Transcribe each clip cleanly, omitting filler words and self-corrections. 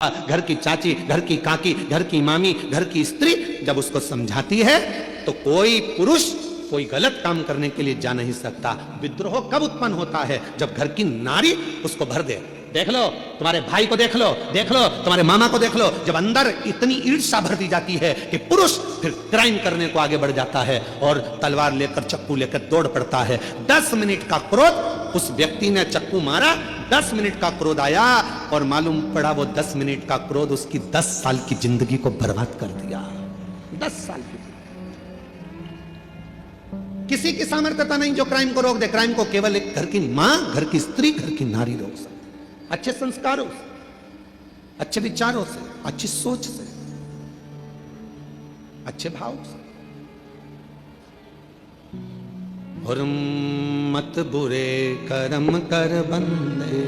घर की चाची, घर की काकी, घर की मामी, घर की स्त्री जब उसको समझाती है तो कोई पुरुष कोई गलत काम करने के लिए जा नहीं सकता। विद्रोह कब उत्पन्न होता है? जब घर की नारी उसको भर दे। देख लो तुम्हारे भाई को, देख लो तुम्हारे मामा को देख लो, जब अंदर इतनी ईर्ष्या भर दी जाती है कि पुरुष फिर क्राइम करने को आगे बढ़ जाता है और तलवार लेकर चाकू लेकर दौड़ पड़ता है। 10 मिनट का क्रोध, उस व्यक्ति ने चाकू मारा, 10 मिनट का क्रोध आया और मालूम पड़ा वो 10 मिनट का क्रोध उसकी 10 साल की जिंदगी को बर्बाद कर दिया। 10 साल की। किसी की सामर्थ्यता नहीं जो क्राइम को रोक दे। क्राइम को केवल एक घर की मां, घर की स्त्री, घर की नारी रोक सकती। अच्छे संस्कारों से, अच्छे विचारों से, अच्छी सोच से, अच्छे भाव से। और मत बुरे कर्म कर बंदे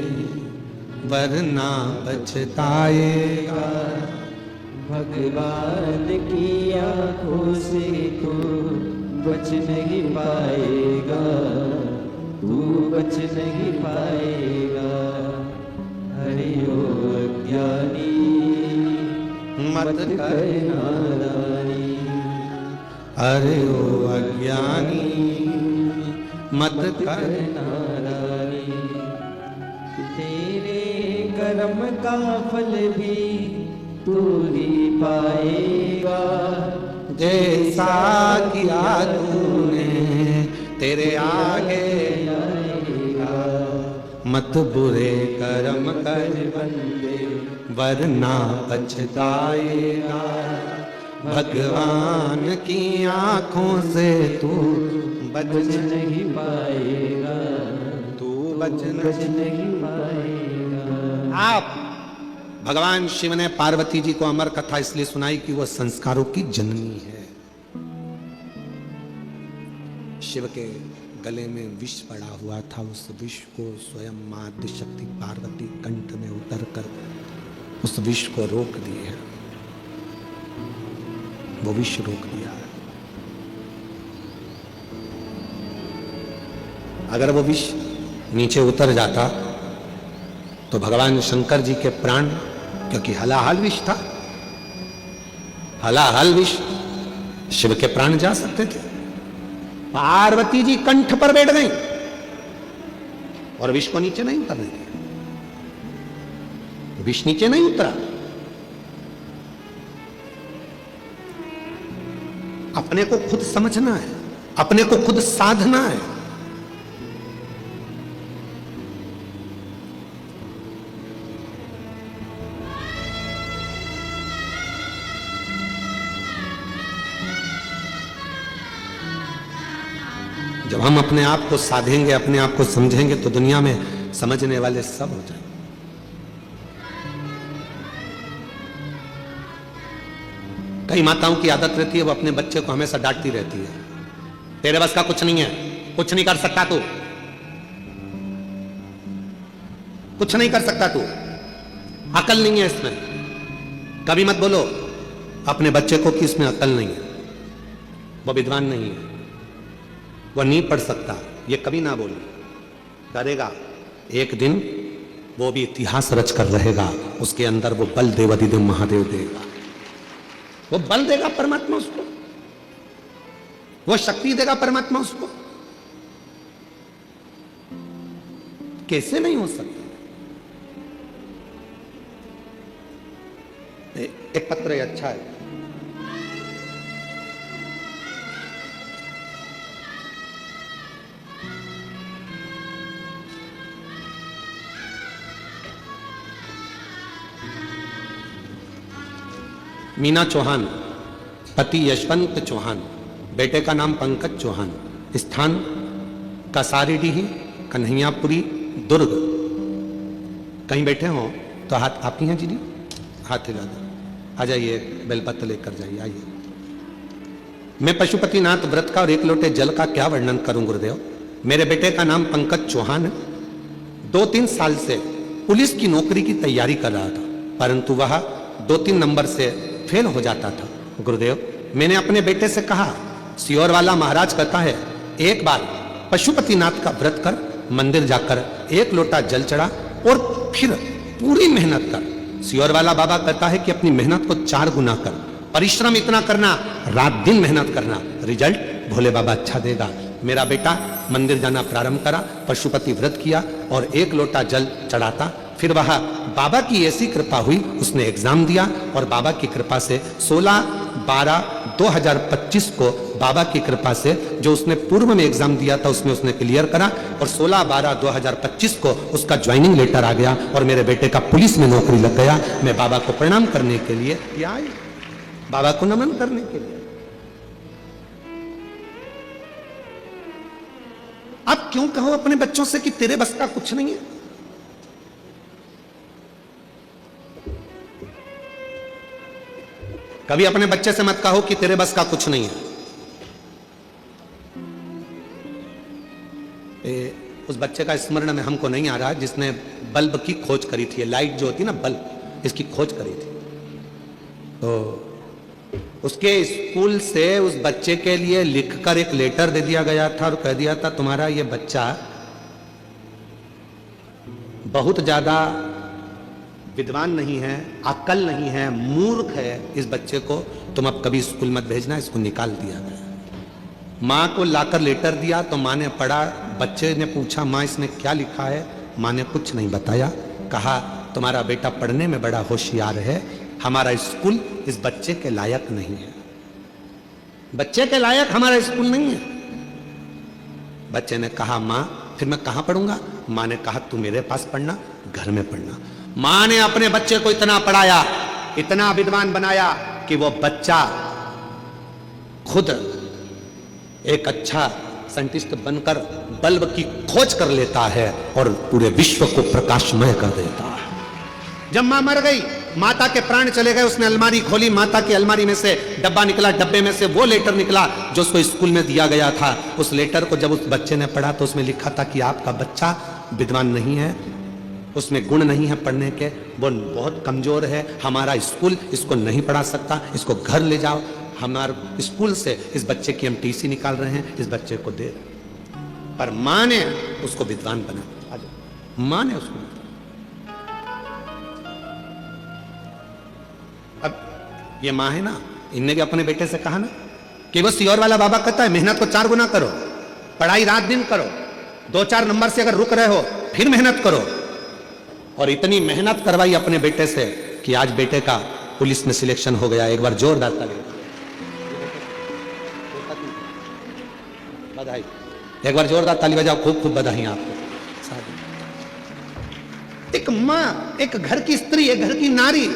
वरना पछताएगा। भगवान की आंखों से तू बच नहीं पाएगा, तू बच नहीं पाएगा। अरे ओ अज्ञानी मत कर नादानी, अरे ओ अज्ञानी मत कर नादानी। तेरे कर्म का फल भी तू ही पाएगा, जैसा किया तूने तेरे आगे आएगा। मत बुरे कर्म कर बंदे वरना पछताएगा। भगवान की आंखों से तू बच नहीं पाएगा, तू बच नहीं पाएगा। आप भगवान शिव ने पार्वती जी को अमर कथा इसलिए सुनाई कि वह संस्कारों की जननी है। शिव के गले में विष पड़ा हुआ था, उस विष को स्वयं मां आदिशक्ति पार्वती कंठ में उतर कर उस विष को रोक दी है। वो विष रोक दिया है। अगर वो विष नीचे उतर जाता तो भगवान शंकर जी के प्राण, क्योंकि हलाहल विष था, हलाहल विष, शिव के प्राण जा सकते थे। पार्वती जी कंठ पर बैठ गई और विष को नीचे नहीं उतरने दिया। विष नीचे नहीं उतरा। अपने को खुद समझना है, अपने को खुद साधना है। जब हम अपने आप को साधेंगे, अपने आप को समझेंगे तो दुनिया में समझने वाले सब हो जाएंगे। कई माताओं की आदत रहती है, वो अपने बच्चे को हमेशा डांटती रहती है, तेरे बस का कुछ नहीं है, कुछ नहीं कर सकता तू, कुछ नहीं कर सकता तू, अकल नहीं है इसमें। कभी मत बोलो अपने बच्चे को कि इसमें अकल नहीं है, वो विद्वान नहीं है, वह नहीं पढ़ सकता, ये कभी ना बोले। करेगा एक दिन, वो भी इतिहास रच कर रहेगा। उसके अंदर वो बल देवाधिदेव महादेव देगा, वो बल देगा परमात्मा उसको, वो शक्ति देगा परमात्मा उसको। कैसे नहीं हो सकता? एक पत्र है, अच्छा है। मीना चौहान, पति यशवंत चौहान, बेटे का नाम पंकज चौहान, स्थान कसारीडीह, कन्हैयापुरी, दुर्ग। कहीं बैठे हो तो हाथ आप ही हैं जी? हाथ हिला दो, आ जाइए, बेलपत्र लेकर जाइए, आइए। मैं पशुपतिनाथ व्रत का और 1 लोटे जल का क्या वर्णन करूं गुरुदेव। मेरे बेटे का नाम पंकज चौहान है। 2-3 साल से पुलिस की नौकरी की तैयारी कर रहा था, परंतु वह 2-3 नंबर से फेल हो जाता था। गुरुदेव, मैंने अपने बेटे से कहा, सियोर वाला महाराज कहता है एक बार पशुपतिनाथ का व्रत कर, मंदिर जाकर 1 लोटा जल चढ़ा और फिर पूरी मेहनत कर, सियोर वाला बाबा कहता है कि अपनी मेहनत को 4 गुना कर, परिश्रम इतना करना, रात दिन मेहनत करना, रिजल्ट भोले बाबा अच्छा देगा। मेरा बेटा मंदिर जाना प्रारंभ करा, पशुपति व्रत किया और 1 लोटा जल चढ़ाता। फिर वह बाबा की ऐसी कृपा हुई, उसने एग्जाम दिया और बाबा की कृपा से 16/12/2025 को बाबा की कृपा से जो उसने पूर्व में एग्जाम दिया था उसमें उसने क्लियर करा और 16/12/2025 को उसका ज्वाइनिंग लेटर आ गया और मेरे बेटे का पुलिस में नौकरी लग गया। मैं बाबा को प्रणाम करने के लिए या बाबा को नमन करने के लिए। अब क्यों कहो अपने बच्चों से कि तेरे बस का कुछ नहीं है? कभी अपने बच्चे से मत कहो कि तेरे बस का कुछ नहीं है। उस बच्चे का स्मरण में हमको नहीं आ रहा जिसने बल्ब की खोज करी थी, लाइट जो होती ना बल्ब, इसकी खोज करी थी। तो उसके स्कूल से उस बच्चे के लिए लिखकर एक लेटर दे दिया गया था और कह दिया था तुम्हारा ये बच्चा बहुत ज्यादा विद्वान नहीं है, अक्ल नहीं है, मूर्ख है, इस बच्चे को तुम अब कभी स्कूल मत भेजना, इसको निकाल दिया गया। माँ को लाकर लेटर दिया तो माँ ने पढ़ा, बच्चे ने पूछा माँ इसने क्या लिखा है? माँ ने कुछ नहीं बताया, कहा तुम्हारा बेटा पढ़ने में बड़ा होशियार है, हमारा स्कूल इस बच्चे के लायक नहीं है, बच्चे के लायक हमारा स्कूल नहीं है। बच्चे ने कहा माँ फिर मैं कहां पढ़ूंगा? माँ ने कहा तू मेरे पास पढ़ना, घर में पढ़ना। माँ ने अपने बच्चे को इतना पढ़ाया, इतना विद्वान बनाया कि वो बच्चा खुद एक अच्छा साइंटिस्ट बनकर बल्ब की खोज कर लेता है और पूरे विश्व को प्रकाशमय कर देता है। जब मां मर गई, माता के प्राण चले गए, उसने अलमारी खोली, माता की अलमारी में से डब्बा निकला, डब्बे में से वो लेटर निकला जो उसको स्कूल में दिया गया था। उस लेटर को जब उस बच्चे ने पढ़ा तो उसमें लिखा था कि आपका बच्चा विद्वान नहीं है, उसमें गुण नहीं है पढ़ने के, वो बहुत कमजोर है, हमारा स्कूल इसको नहीं पढ़ा सकता, इसको घर ले जाओ, हमारे स्कूल से इस बच्चे की हम टीसी निकाल रहे हैं, इस बच्चे को दे रहे हैं। पर माँ ने उसको विद्वान बना, माँ ने उसको। अब ये माँ है ना, इनने भी अपने बेटे से कहा ना कि वो सियोर वाला बाबा कहता है मेहनत को 4 गुना करो, पढ़ाई रात दिन करो, 2-4 नंबर से अगर रुक रहे हो फिर मेहनत करो। और इतनी मेहनत करवाई अपने बेटे से कि आज बेटे का पुलिस में सिलेक्शन हो गया। एक बार जोरदार ताली, बधाई, एक बार जोरदार ताली बजाओ, खूब खूब बधाई आपको। एक माँ, एक घर की स्त्री, एक घर की नारी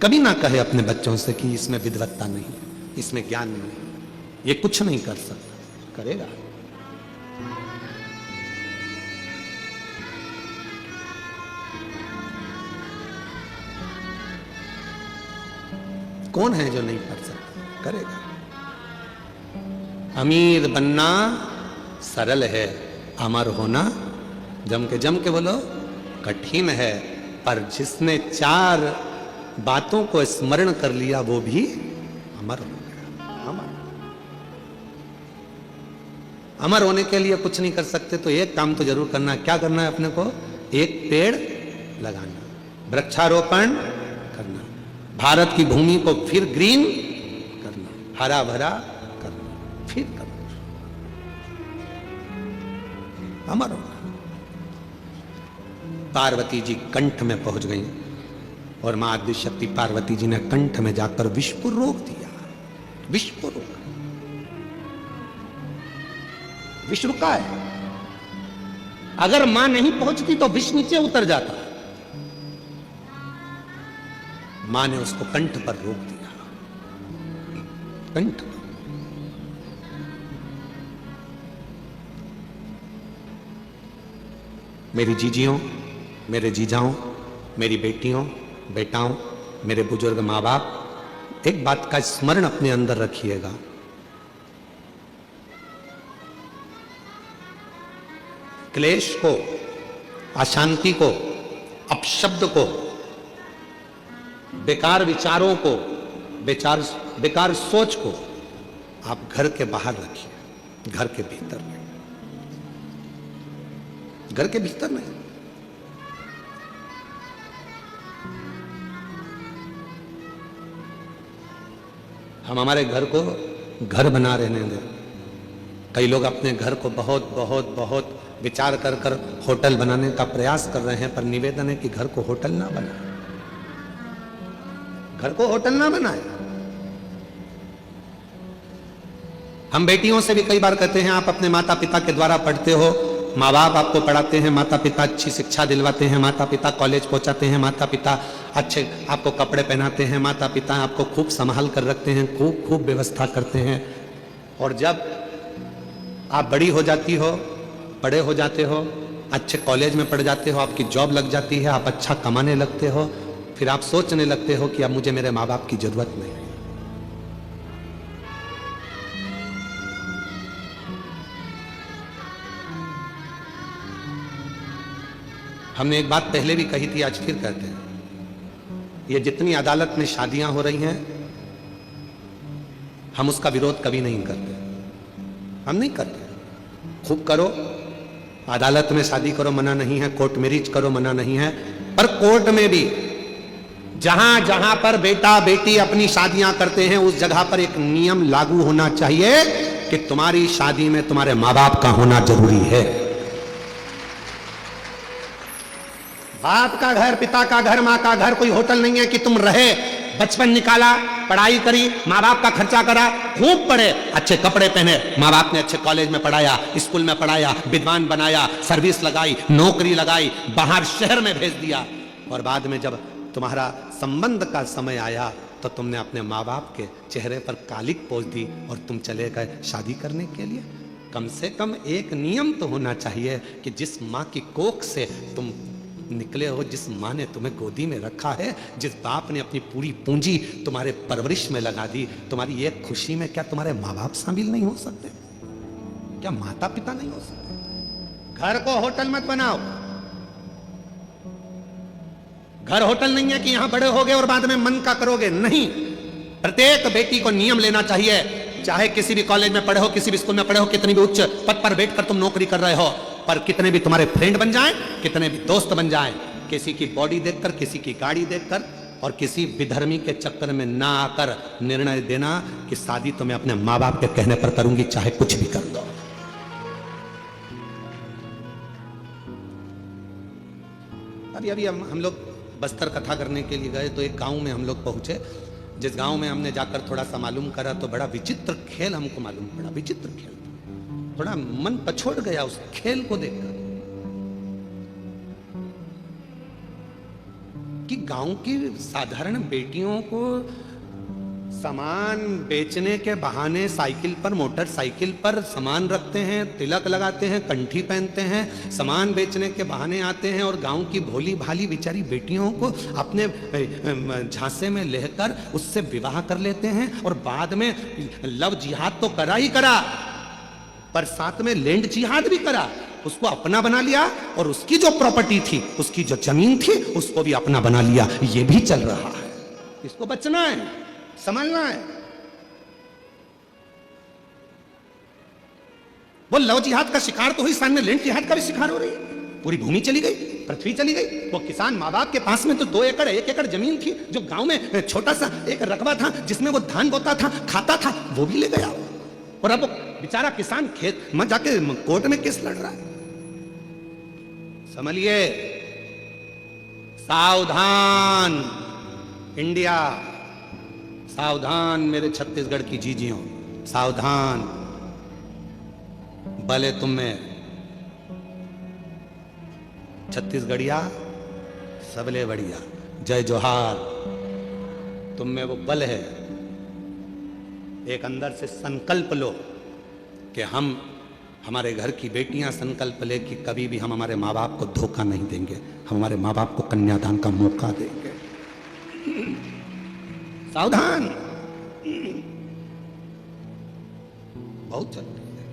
कभी ना कहे अपने बच्चों से कि इसमें विद्वत्ता नहीं, इसमें ज्ञान नहीं, ये कुछ नहीं कर सकता, करेगा। कौन है जो नहीं पढ़ सकता, करेगा। अमीर बनना सरल है, अमर होना जम के बोलो कठिन है। पर जिसने 4 बातों को स्मरण कर लिया वो भी अमर हो गया। अमर होने के लिए कुछ नहीं कर सकते तो एक काम तो जरूर करना है। क्या करना है अपने को? एक पेड़ लगाना, वृक्षारोपण करना, भारत की भूमि को फिर ग्रीन करना, हरा भरा करना, फिर करना, अमर होना। पार्वती जी कंठ में पहुंच गई और मां आदिशक्ति पार्वती जी ने कंठ में जाकर विष को रोक दिया। विष को रोका, विष रुका है। अगर मां नहीं पहुंचती तो विष नीचे उतर जाता। मां ने उसको कंठ पर रोक दिया, कंठ पर। मेरी जीजियों, मेरे जीजाओं, मेरी बेटियों, बेटाओं, मेरे बुजुर्ग माँ बाप, एक बात का स्मरण अपने अंदर रखिएगा। क्लेश को, अशांति को, अपशब्द को, बेकार विचारों को, बेकार सोच को आप घर के बाहर रखिए, घर के भीतर नहीं, घर के भीतर नहीं। हम हमारे घर को घर बना रहने दें। कई लोग अपने घर को बहुत बहुत बहुत विचार कर कर होटल बनाने का प्रयास कर रहे हैं, पर निवेदन है कि घर को होटल ना बनाए, घर को होटल ना बनाए। हम बेटियों से भी कई बार कहते हैं, आप अपने माता पिता के द्वारा पढ़ते हो, माँ बाप आपको पढ़ाते हैं, माता पिता अच्छी शिक्षा दिलवाते हैं, माता पिता कॉलेज पहुंचाते हैं, माता पिता अच्छे आपको कपड़े पहनाते हैं, माता पिता आपको खूब संभाल कर रखते हैं, खूब खूब व्यवस्था करते हैं। और जब आप बड़ी हो जाती हो, बड़े हो जाते हो, अच्छे कॉलेज में पढ़ जाते हो, आपकी जॉब लग जाती है, आप अच्छा कमाने लगते हो, फिर आप सोचने लगते हो कि अब मुझे मेरे माँ बाप की जरूरत नहीं है। हमने एक बात पहले भी कही थी, आज फिर कहते हैं, ये जितनी अदालत में शादियां हो रही हैं, हम उसका विरोध कभी नहीं करते, हम नहीं करते। खूब करो, अदालत में शादी करो, मना नहीं है, कोर्ट मैरिज करो, मना नहीं है, पर कोर्ट में भी जहां जहां पर बेटा बेटी अपनी शादियां करते हैं, उस जगह पर एक नियम लागू होना चाहिए कि तुम्हारी शादी में तुम्हारे मां बाप का होना जरूरी है। बाप का घर, पिता का घर, माँ का घर कोई होटल नहीं है कि तुम रहे, बचपन निकाला, पढ़ाई करी, माँ बाप का खर्चा करा, खूब पढ़े, अच्छे कपड़े पहने, माँ बाप ने अच्छे कॉलेज में पढ़ाया, स्कूल में पढ़ाया, विद्वान बनाया, सर्विस लगाई, नौकरी लगाई, बाहर शहर में भेज दिया, और बाद में जब तुम्हारा संबंध का समय आया तो तुमने अपने माँ बाप के चेहरे पर कालिक पोंछ दी और तुम चले गए शादी करने के लिए। कम से कम एक नियम तो होना चाहिए कि जिस माँ की कोख से तुम निकले हो, जिस माँ ने तुम्हें गोदी में रखा है, जिस बाप ने अपनी पूरी पूंजी तुम्हारे परवरिश में लगा दी, तुम्हारी एक खुशी में क्या तुम्हारे माँ बाप शामिल नहीं हो सकते? क्या माता पिता नहीं हो सकते? घर को होटल मत बनाओ। घर होटल नहीं है कि यहां बड़े होगे और बाद में मन का करोगे, नहीं। प्रत्येक बेटी को नियम लेना चाहिए, चाहे किसी भी कॉलेज में पढ़े हो, किसी भी स्कूल में पढ़े हो, कितनी भी उच्च पद पर बैठकर तुम नौकरी कर रहे हो, पर कितने भी तुम्हारे फ्रेंड बन जाएं, कितने भी दोस्त बन जाएं, किसी की बॉडी देखकर, किसी की गाड़ी देखकर और किसी विधर्मी के चक्कर में ना आकर निर्णय देना कि शादी तो मैं अपने माँ बाप के कहने पर करूंगी, चाहे कुछ भी कर दो। अभी हम लोग बस्तर कथा करने के लिए गए तो एक गांव में हम लोग पहुंचे, जिस गांव में हमने जाकर थोड़ा सा मालूम करा तो बड़ा विचित्र खेल हमको मालूम पड़ा, विचित्र खेल, थोड़ा मन पछोड़ गया उस खेल को देखकर कि गांव की साधारण बेटियों को सामान बेचने के बहाने साइकिल पर, मोटरसाइकिल पर सामान रखते हैं, तिलक लगाते हैं, कंठी पहनते हैं, सामान बेचने के बहाने आते हैं और गांव की भोली भाली बेचारी बेटियों को अपने झांसे में लेकर उससे विवाह कर लेते हैं और बाद में लव जिहाद तो करा ही करा, पर साथ में लैंड जिहाद भी करा, उसको अपना बना लिया और उसकी जो प्रॉपर्टी थी, उसकी जो जमीन थी, उसको भी अपना बना लिया। ये भी चल रहा है, इसको बचना है, समझना है। वो लव जिहाद का शिकार तो हुई, सामने लैंड जिहाद का भी शिकार हो रही है। पूरी भूमि चली गई, पृथ्वी चली गई। वो किसान माँ बाप के पास में तो 2 एकड़ 1 एकड़ जमीन थी, जो गांव में छोटा सा एक रकबा था जिसमें वो धान बोता था, खाता था, वो भी ले गया। और अब बेचारा किसान खेत में जाके कोर्ट में केस लड़ रहा है। समझिए, सावधान इंडिया, सावधान मेरे छत्तीसगढ़ की जीजियों, सावधान। भले तुम में छत्तीसगढ़िया सबले बढ़िया, जय जोहार। तुम में वो बल है, एक अंदर से संकल्प लो कि हम, हमारे घर की बेटियां संकल्प ले कि कभी भी हम हमारे माँ बाप को धोखा नहीं देंगे, हम हमारे माँ बाप को कन्यादान का मौका देंगे। सावधान, बहुत चल रही है।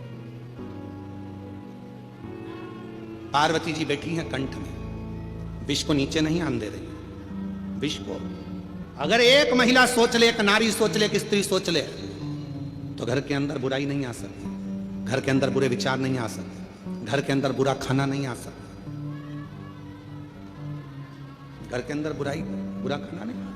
पार्वती जी बैठी हैं कंठ में, विष को नीचे नहीं आने दे रही। विष को अगर एक महिला सोच ले, एक नारी सोच ले, एक स्त्री सोच ले, तो घर के अंदर बुराई नहीं आ सकती, घर के अंदर बुरे विचार नहीं आ सकते, घर के अंदर बुरा खाना नहीं आ सकता, घर के अंदर बुरा खाना नहीं।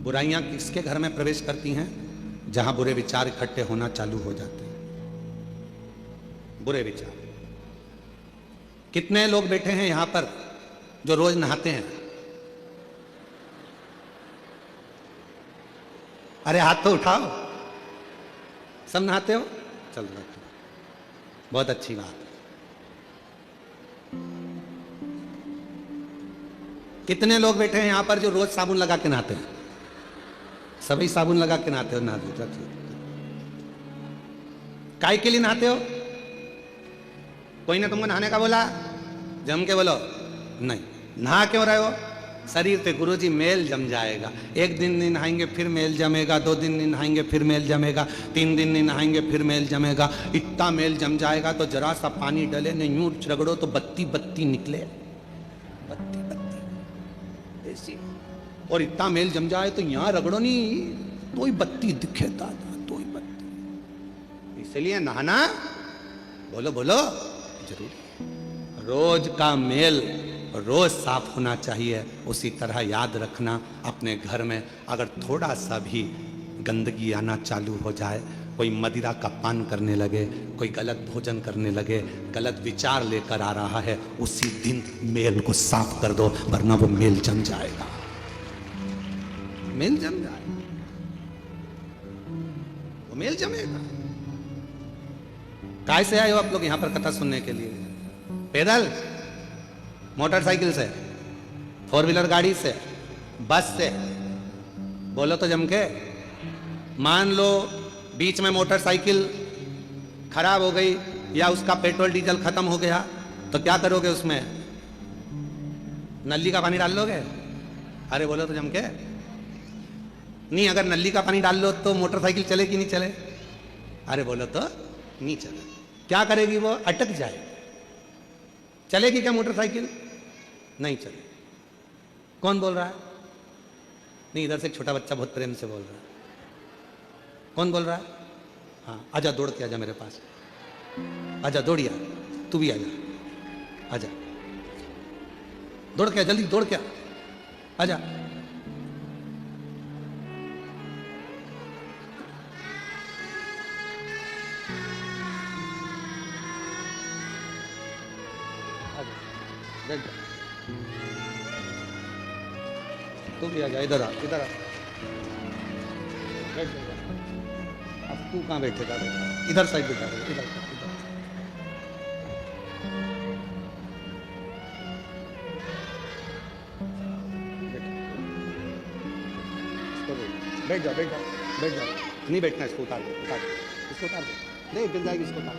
बुराइयां किसके घर में प्रवेश करती हैं? जहां बुरे विचार इकट्ठे होना चालू हो जाते हैं। बुरे विचार। कितने लोग बैठे हैं यहां पर जो रोज नहाते हैं? अरे हाथ तो उठाओ। सब नहाते हो? चलो बैठो, बहुत अच्छी बात। कितने लोग बैठे हैं यहां पर जो रोज साबुन लगा के नहाते हैं? सभी साबुन लगा के नहाते हो? नहा काय के लिए नहाते हो? कोई ने तुमको नहाने का बोला? जम के बोलो नहीं। नहा क्यों रहे हो? शरीर पे गुरुजी मेल जम जाएगा। एक दिन नहीं नहाएंगे फिर मेल जमेगा, 2 दिन नहीं नहाएंगे फिर मेल जमेगा, 3 दिन नहीं नहाएंगे फिर मेल जमेगा। इतना मेल जम जाएगा तो जरा सा पानी डले नहीं, यूं रगड़ो तो बत्ती बत्ती निकले, बत्ती बत्ती ऐसी। और इतना मेल जम जाए तो यहां रगड़ो नहीं तो ही बत्ती दिखे दादा, तो ही बत्ती। इसलिए नहाना बोलो बोलो जरूर। रोज का मेल रोज साफ होना चाहिए। उसी तरह याद रखना, अपने घर में अगर थोड़ा सा भी गंदगी आना चालू हो जाए, कोई मदिरा का पान करने लगे, कोई गलत भोजन करने लगे, गलत विचार लेकर आ रहा है, उसी दिन मेल को साफ कर दो, वरना वो मेल जम जाएगा। मेल जम जाएगा, वो मेल जमेगा। काय से आए हो आप लोग यहां पर कथा सुनने के लिए? पैदल, मोटरसाइकिल से, 4 व्हीलर गाड़ी से, बस से? बोलो तो जम के। मान लो बीच में मोटरसाइकिल खराब हो गई या उसका पेट्रोल डीजल खत्म हो गया, तो क्या करोगे उसमें? नली का पानी डाल लोगे? अरे बोलो तो जम के। नहीं, अगर नली का पानी डाल लो तो मोटरसाइकिल चले कि नहीं चले? अरे बोलो तो नहीं चले। क्या करेगी वो? अटक जाए। चलेगी क्या मोटरसाइकिल? नहीं चले। कौन बोल रहा है? नहीं, इधर से एक छोटा बच्चा बहुत प्रेम से बोल रहा है। कौन बोल रहा है? हाँ, आजा, दौड़ के आजा मेरे पास। आजा, दौड़िया, तू भी आजा, आजा, दौड़ के, जल्दी दौड़ के आजा। तू भी आ जा, इधर आ, इधर आ, बैठ जा। अब तू कहाँ बैठेगा? इधर साइड बैठा, इधर इधर। बैठ जा, बैठ जा, बैठ जा। नहीं बैठना, इसको उतार दे, उतार दे, इसको उतार दे। नहीं गिर जाएगी, इसको उतार,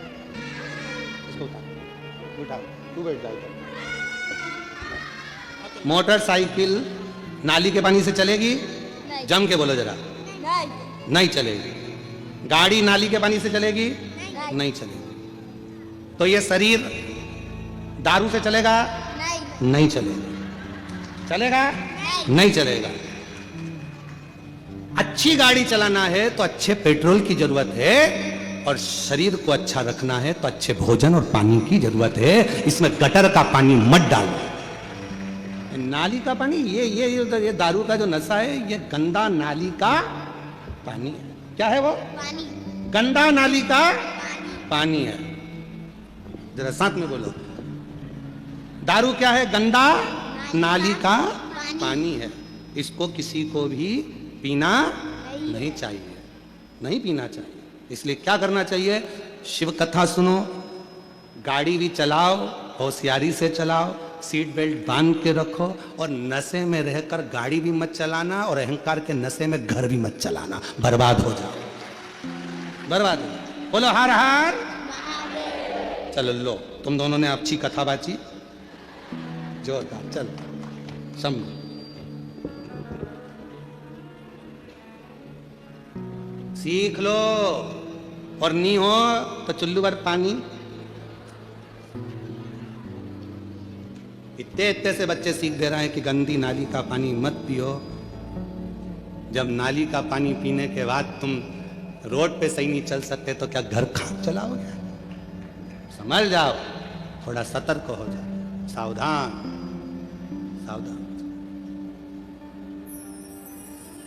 इसको उतार, उठा, तू बैठ जा इधर। मोटरसाइकिल नाली के पानी से चलेगी? नहीं। जम के बोलो जरा। नहीं, नहीं चलेगी। गाड़ी नाली के पानी से चलेगी? नहीं, नहीं चलेगी। तो ये शरीर दारू से चलेगा? नहीं, नहीं चलेगा। चलेगा? नहीं, नहीं चलेगा। अच्छी गाड़ी चलाना है तो अच्छे पेट्रोल की जरूरत है, और शरीर को अच्छा रखना है तो अच्छे भोजन और पानी की जरूरत है। इसमें गटर का पानी मत डालो। नाली का पानी, ये दारू का जो नशा है, ये गंदा नाली का पानी है। क्या है वो? पानी। गंदा नाली का पानी है। जरा साथ में बोलो। दारू क्या है? गंदा नाली का पानी है। इसको किसी को भी पीना नहीं चाहिए, नहीं पीना चाहिए। इसलिए क्या करना चाहिए? शिव कथा सुनो, गाड़ी भी चलाओ, होशियारी से चलाओ, सीट बेल्ट बांध के रखो, और नशे में रहकर गाड़ी भी मत चलाना, और अहंकार के नशे में घर भी मत चलाना। बर्बाद हो जाओ, बर्बाद हो। बोलो हर हर। चलो लो, तुम दोनों ने अच्छी कथा बाची, जोरदार। चलो समझो। सीख लो, और नहीं हो तो चुल्लू भर पानी। इतने से बच्चे सीख दे रहे हैं कि गंदी नाली का पानी मत पियो। जब नाली का पानी पीने के बाद तुम रोड पे सही नहीं चल सकते तो क्या घर कहाँ चलाओगे? समझ जाओ, थोड़ा सतर्क हो जाओ, सावधान सावधान।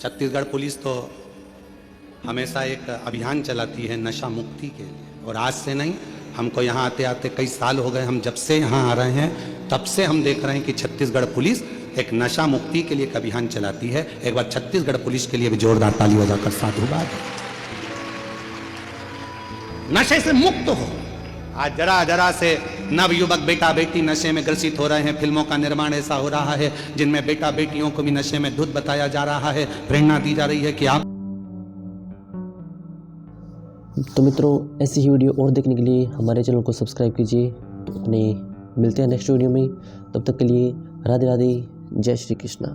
छत्तीसगढ़ पुलिस तो हमेशा एक अभियान चलाती है नशा मुक्ति के लिए, और आज से नहीं, हमको यहाँ आते आते कई साल हो गए। हम जब से यहाँ आ रहे हैं तब से हम देख रहे हैं कि छत्तीसगढ़ पुलिस एक नशा मुक्ति के लिए एक अभियान चलाती है। एक बार छत्तीसगढ़ पुलिस के लिए भी जोरदार ताली बजाकर साधुवाद। नशे से मुक्त हो। आज जरा जरा से नवयुवक बेटा बेटी नशे में ग्रसित हो रहे हैं। फिल्मों का निर्माण ऐसा हो रहा है जिनमें बेटा बेटियों को भी नशे में धुत बताया जा रहा है, प्रेरणा दी जा रही है कि आप। तो मित्रों, ऐसी ही वीडियो और देखने के लिए हमारे चैनल को सब्सक्राइब कीजिए। तो अपने मिलते हैं नेक्स्ट वीडियो में, तब तक के लिए राधे राधे, जय श्री कृष्णा।